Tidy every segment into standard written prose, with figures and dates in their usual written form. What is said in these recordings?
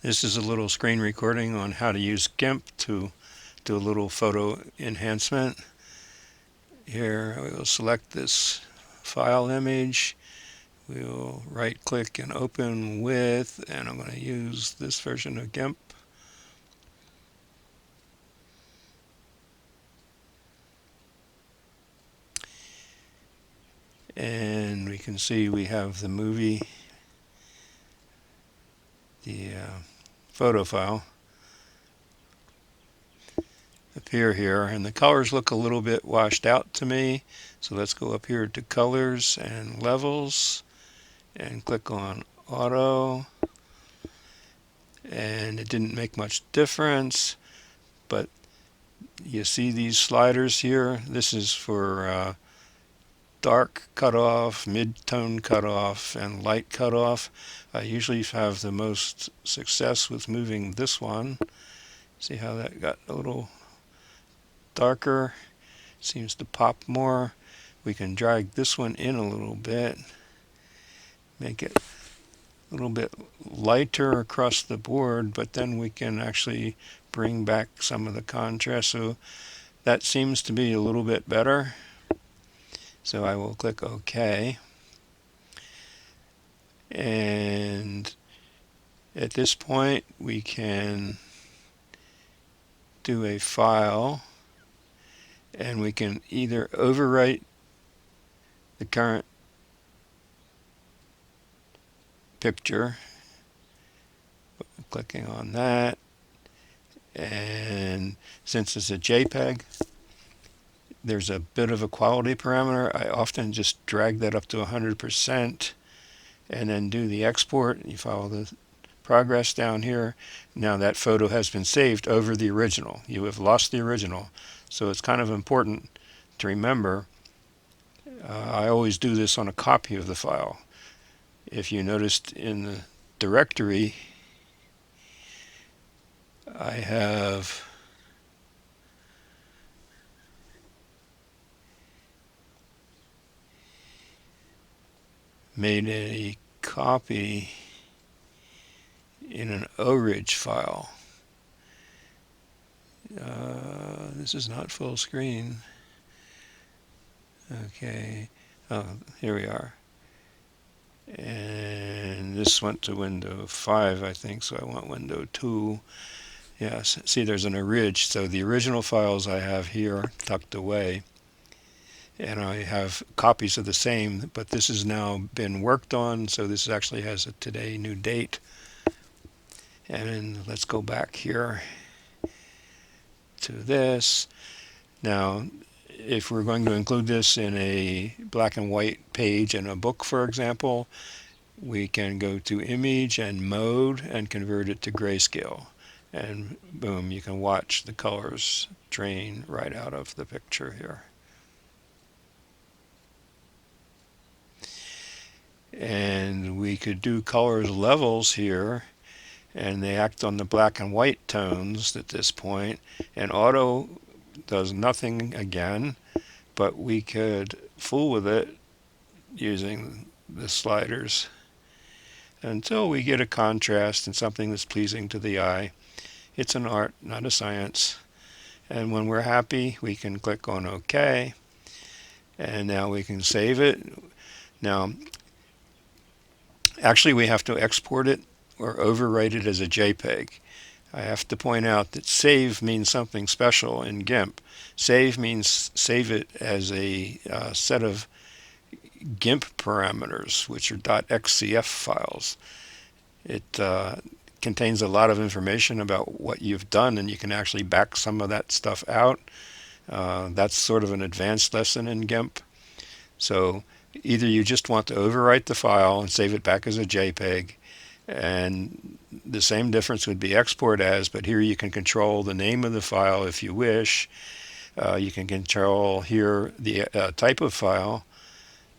This is a little screen recording on how to use Gimp to do a little photo enhancement. Here we will select this file image. We'll right click and open with, and I'm going to use this version of Gimp. And we can see we have the movie, the photo file appear here, and the colors look a little bit washed out to me. So let's go up here to colors and levels and click on auto, and it didn't make much difference, but you see these sliders here. This is for dark cutoff, mid-tone cutoff, and light cutoff. I usually have the most success with moving this one. See how that got a little darker? Seems to pop more. We can drag this one in a little bit, make it a little bit lighter across the board, but then we can actually bring back some of the contrast. So that seems to be a little bit better. So I will click OK. And at this point, we can do a file, and we can either overwrite the current picture, clicking on that, and since it's a JPEG, there's a bit of a quality parameter. I often just drag that up to 100% and then do the export. You follow the progress down here. Now that photo has been saved over the original. You have lost the original. So it's kind of important to remember. I always do this on a copy of the file. If you noticed in the directory, I have made a copy in an ORIG file. This is not full screen. Okay, here we are. And this went to window 5, I think, so I want window 2. Yes, see there's an ORIG, so the original files I have here tucked away, and I have copies of the same, but this has now been worked on, so this actually has a today new date. And let's go back here to this. Now, if we're going to include this in a black and white page in a book, for example, we can go to image and mode and convert it to grayscale. And boom, you can watch the colors drain right out of the picture here. And we could do colors levels here, and they act on the black and white tones at this point, and auto does nothing again, but we could fool with it using the sliders until we get a contrast and something that's pleasing to the eye. It's an art, not a science. And when we're happy, we can click on OK, and now we can save it. Now, actually we have to export it or overwrite it as a JPEG. I have to point out that save means something special in Gimp. Save means save it as a set of Gimp parameters, which are .xcf files. It contains a lot of information about what you've done, and you can actually back some of that stuff out. That's sort of an advanced lesson in Gimp. So either you just want to overwrite the file and save it back as a JPEG, and the same difference would be export as, but here you can control the name of the file if you wish. You can control here the type of file,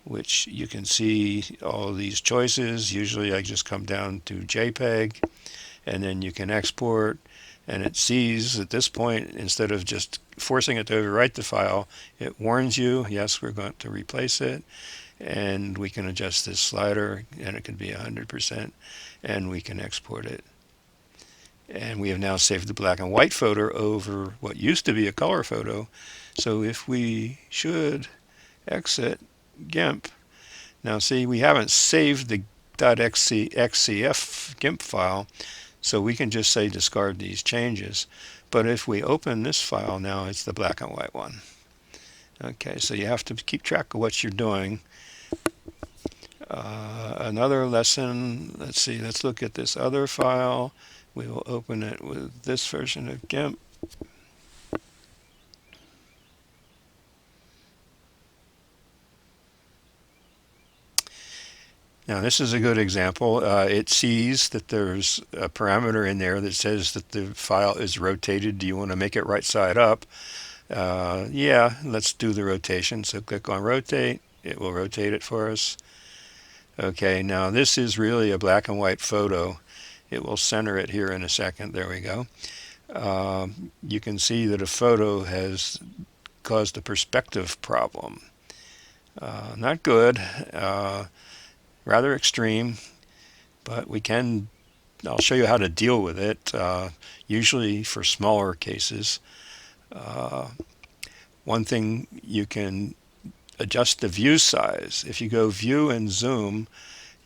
which you can see all these choices. Usually I just come down to JPEG, and then you can export, and it sees at this point, instead of just forcing it to overwrite the file, it warns you, yes, we're going to replace it. And we can adjust this slider, and it can be 100%, and we can export it. And we have now saved the black and white photo over what used to be a color photo. So if we should exit Gimp, now see, we haven't saved the .xcf Gimp file, so we can just say discard these changes. But if we open this file now, it's the black and white one. Okay, so you have to keep track of what you're doing. Another lesson, let's see, let's look at this other file. We will open it with this version of Gimp. Now this is a good example. It sees that there's a parameter in there that says that the file is rotated. Do you want to make it right side up? Yeah, let's do the rotation. So click on rotate. It will rotate it for us. Okay, now this is really a black and white photo. It will center it here in a second. There we go. You can see that a photo has caused a perspective problem. Not good, rather extreme, but I'll show you how to deal with it, usually for smaller cases. One thing, you can adjust the view size. If you go view and zoom,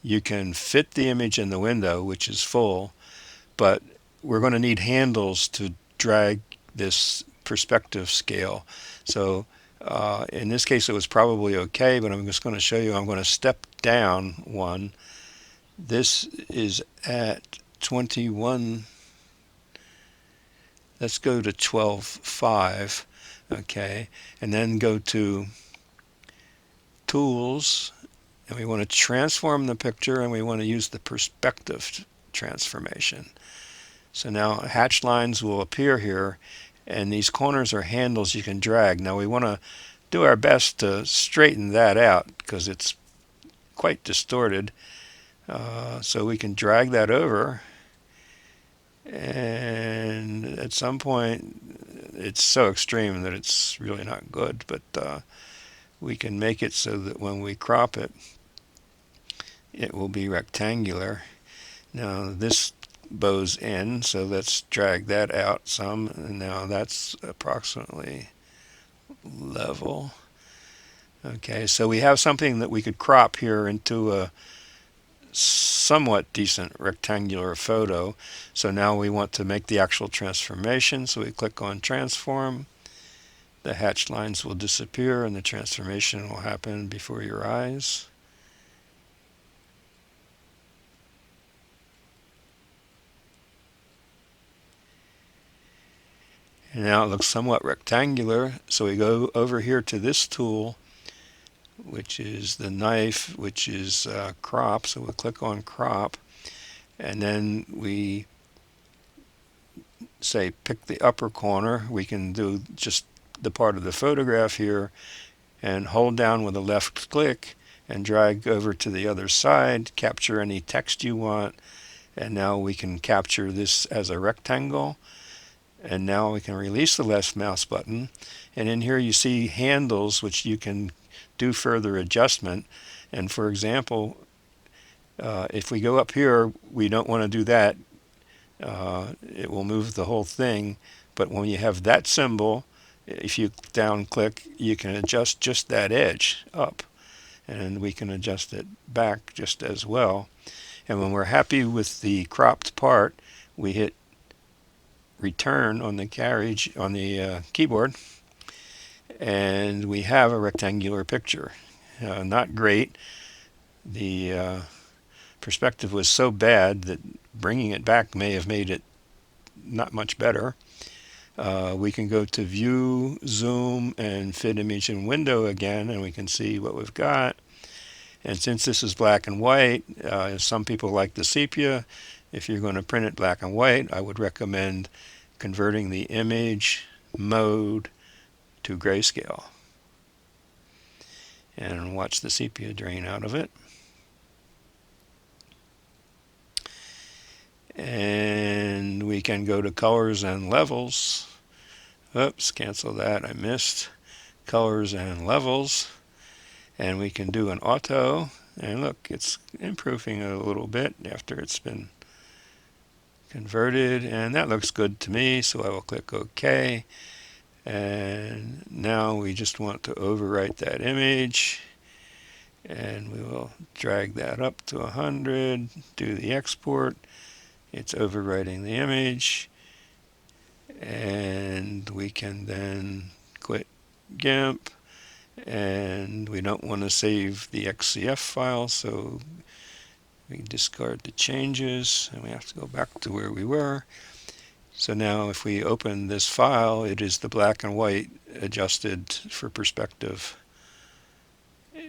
you can fit the image in the window, which is full, but we're going to need handles to drag this perspective scale. So in this case it was probably okay, but I'm just going to show you. I'm going to step down one. This is at 21. Let's go to 12.5. Okay, and then go to Tools, and we want to transform the picture, and we want to use the perspective transformation. So now hatch lines will appear here, and these corners are handles you can drag. Now we want to do our best to straighten that out because it's quite distorted. So we can drag that over, and at some point it's so extreme that it's really not good, but we can make it so that when we crop it, it will be rectangular. Now this bows in, so let's drag that out some, and now that's approximately level. Okay, so we have something that we could crop here into a somewhat decent rectangular photo. So now we want to make the actual transformation, so we click on transform. The hatched lines will disappear and the transformation will happen before your eyes. And now it looks somewhat rectangular, so we go over here to this tool, which is the knife, which is crop. So we'll click on crop, and then we say pick the upper corner. We can do just the part of the photograph here, and hold down with a left click and drag over to the other side, capture any text you want, and now we can capture this as a rectangle. And now we can release the left mouse button, and in here you see handles which you can do further adjustment. And for example, if we go up here, we don't want to do that. It will move the whole thing, but when you have that symbol, if you down click, you can adjust just that edge up, and we can adjust it back just as well. And when we're happy with the cropped part, we hit return on the carriage on the keyboard, and we have a rectangular picture. Not great. The perspective was so bad that bringing it back may have made it not much better. We can go to view, zoom, and fit image in window again, and we can see what we've got. And since this is black and white, some people like the sepia. If you're going to print it black and white, I would recommend converting the image mode to grayscale. And watch the sepia drain out of it. And we can go to colors and levels. Oops, cancel that, I missed. Colors and levels. And we can do an auto. And look, it's improving a little bit after it's been converted, and that looks good to me, so I will click OK. And now we just want to overwrite that image, and we will drag that up to 100, do the export. It's overwriting the image, and we can then quit Gimp, and we don't want to save the XCF file, so we discard the changes, and we have to go back to where we were. So now if we open this file, it is the black and white adjusted for perspective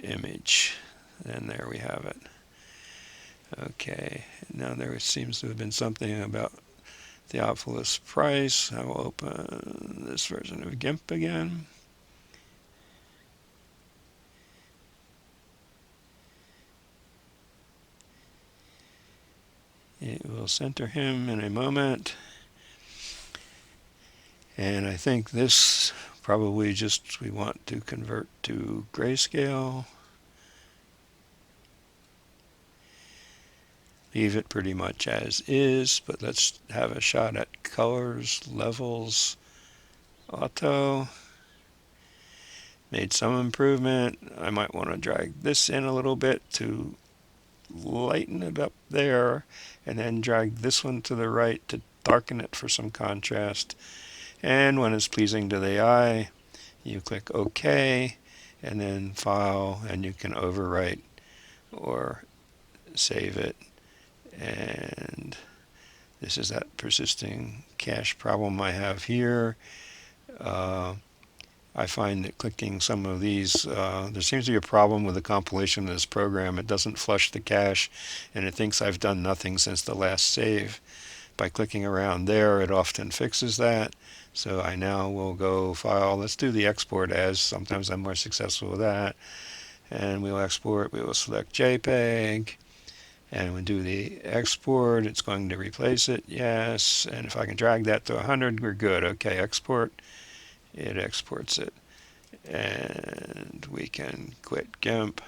image. And there we have it. Okay, now there seems to have been something about Theophilus Price. I will open this version of Gimp again. It will center him in a moment. And I think this probably just we want to convert to grayscale. Leave it pretty much as is, but let's have a shot at colors, levels, auto. Made some improvement. I might want to drag this in a little bit to lighten it up there, and then drag this one to the right to darken it for some contrast. And when it's pleasing to the eye, you click OK, and then File, and you can overwrite or save it. And this is that persisting cache problem I have here. I find that clicking some of these, there seems to be a problem with the compilation of this program. It doesn't flush the cache, and it thinks I've done nothing since the last save. By clicking around there, it often fixes that. So I now will go File. Let's do the export as. Sometimes I'm more successful with that. And we'll export. We will select JPEG. And when we do the export, it's going to replace it. Yes. And if I can drag that to 100, we're good. Okay, export. It exports it. And we can quit Gimp.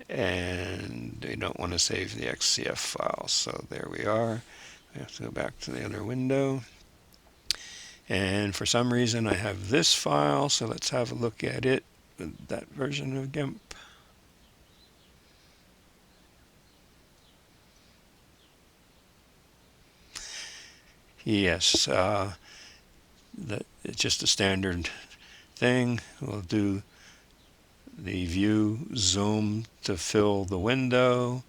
And we don't want to save the XCF file. So there we are. We have to go back to the other window. And for some reason, I have this file. So let's have a look at it with that version of Gimp. Yes, it's just a standard thing. We'll do the view zoom to fill the window.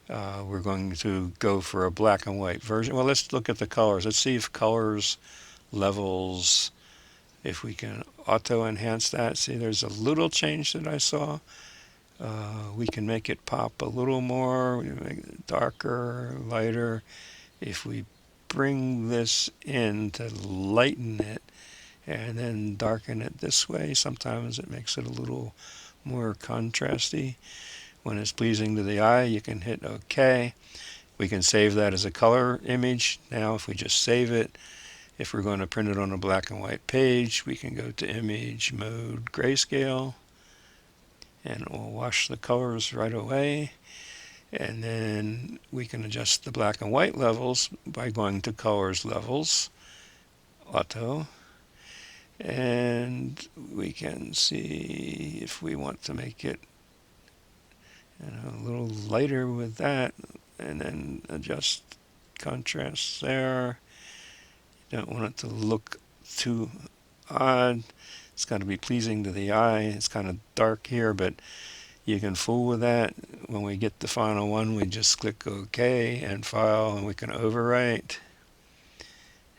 We're going to go for a black and white version. Well, let's look at the colors. Let's see if colors, levels, if we can auto enhance that. See, there's a little change that I saw. We can make it pop a little more. We make it darker, lighter. If we bring this in to lighten it and then darken it this way, sometimes it makes it a little more contrasty. When it's pleasing to the eye, you can hit OK. We can save that as a color image. Now if we just save it, if we're going to print it on a black and white page, we can go to Image Mode Grayscale, and it will wash the colors right away. And then we can adjust the black and white levels by going to Colors Levels, Auto. And we can see if we want to make it a little lighter with that, and then adjust contrast there. You don't want it to look too odd. It's got to be pleasing to the eye. It's kind of dark here, but you can fool with that. When we get the final one, we just click OK and File, and we can overwrite.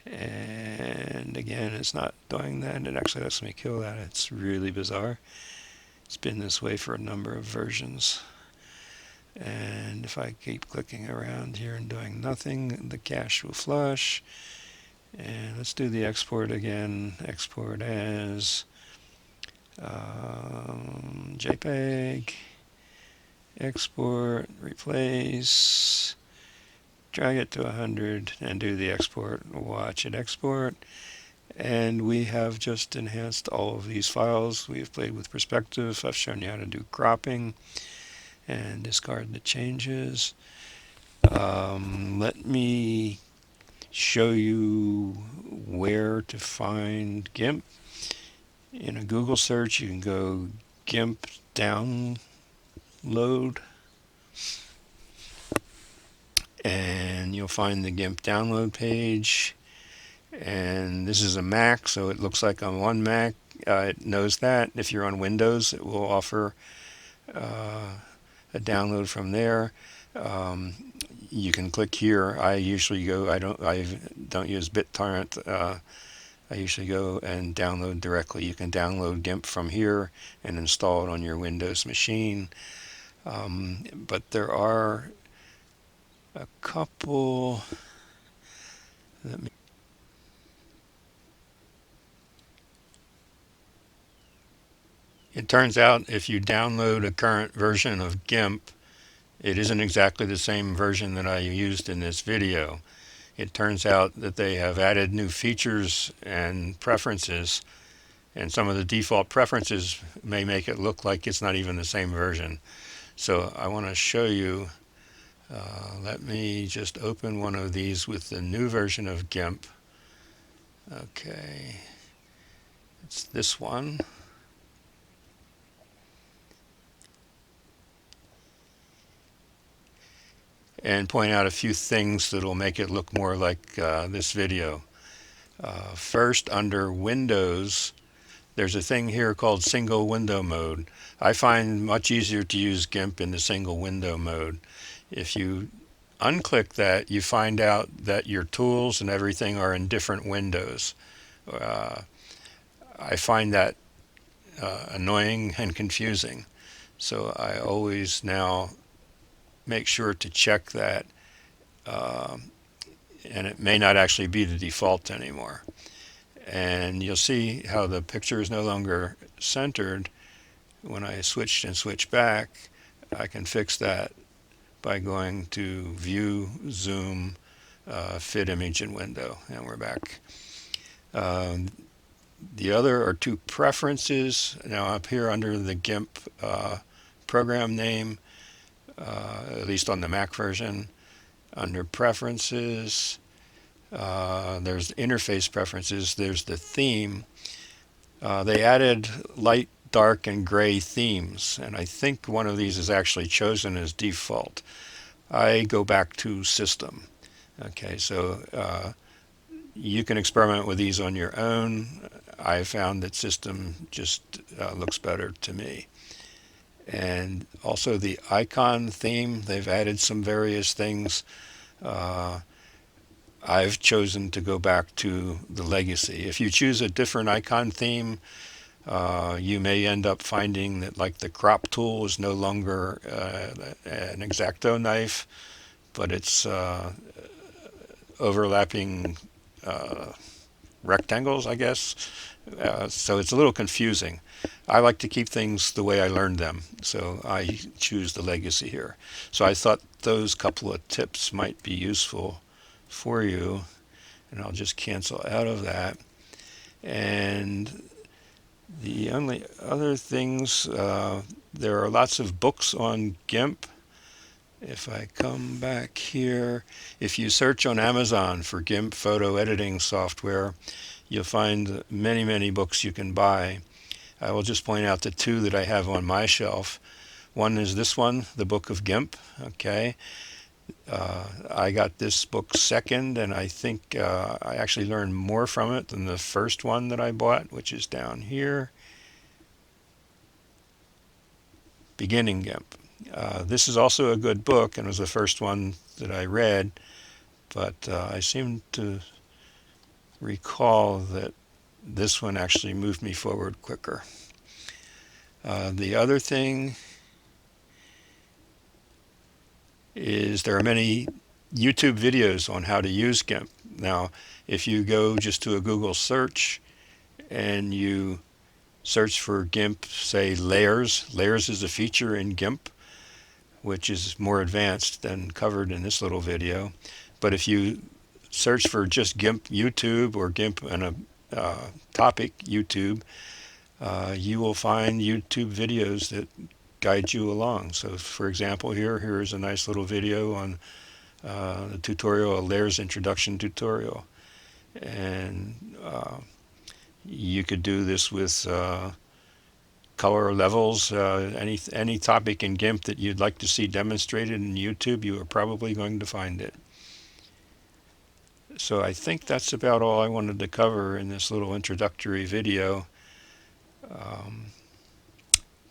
And again, it's not doing that. It actually lets me kill that. It's really bizarre. It's been this way for a number of versions. And if I keep clicking around here and doing nothing, the cache will flush. And let's do the export again. Export as JPEG. Export, replace, drag it to 100 and do the export. Watch it export. And we have just enhanced all of these files. We have played with perspective. I've shown you how to do cropping and discard the changes. Let me show you where to find GIMP. In a Google search, you can go GIMP download, and you'll find the GIMP download page. And this is a Mac, so it looks like on one Mac. It knows that. If you're on Windows, it will offer a download from there. Um, you can click here. I usually go. I don't use BitTorrent. I usually go and download directly. You can download GIMP from here and install it on your Windows machine. But there are a couple. Let me. It turns out if you download a current version of GIMP, it isn't exactly the same version that I used in this video. It turns out that they have added new features and preferences, and some of the default preferences may make it look like it's not even the same version. So I want to show you. Let me just open one of these with the new version of GIMP. Okay, it's this one. And point out a few things that will make it look more like this video. First, under Windows, there's a thing here called single window mode. I find much easier to use GIMP in the single window mode. If you unclick that, you find out that your tools and everything are in different windows. Uh, I find that annoying and confusing. So I always now make sure to check that, and it may not actually be the default anymore. And you'll see how the picture is no longer centered. When I switched and switch back, I can fix that by going to View, Zoom, Fit Image in Window, and we're back. The other are two preferences. Now up here under the GIMP program name, at least on the Mac version, under Preferences, there's interface preferences, there's the theme. They added light, dark, and gray themes, and I think one of these is actually chosen as default. I go back to System. Okay, so you can experiment with these on your own. I found that System just looks better to me. And also the icon theme, they've added some various things. I've chosen to go back to the legacy. If you choose a different icon theme, you may end up finding that, like, the crop tool is no longer an X-Acto knife, but it's overlapping rectangles, I guess. So it's a little confusing. I like to keep things the way I learned them, so I choose the legacy here. So I thought those couple of tips might be useful for you, and I'll just cancel out of that. And the only other things, there are lots of books on GIMP. If I come back here, if you search on Amazon for GIMP photo editing software, you'll find many, many books you can buy. I will just point out the two that I have on my shelf. One is this one, The Book of GIMP. Okay, I got this book second, and I think I actually learned more from it than the first one that I bought, which is down here, Beginning GIMP. This is also a good book, and was the first one that I read, but I seem to recall that this one actually moved me forward quicker. The other thing is there are many YouTube videos on how to use GIMP. Now, if you go just to a Google search and you search for GIMP, say layers, layers is a feature in GIMP which is more advanced than covered in this little video. But if you search for just GIMP YouTube or GIMP and a topic YouTube, you will find YouTube videos that guide you along. So for example, here's a nice little video on the tutorial, a layers introduction tutorial. And you could do this with color levels, any topic in Gimp that you'd like to see demonstrated in YouTube, you are probably going to find it. So I think that's about all I wanted to cover in this little introductory video.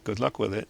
Good luck with it.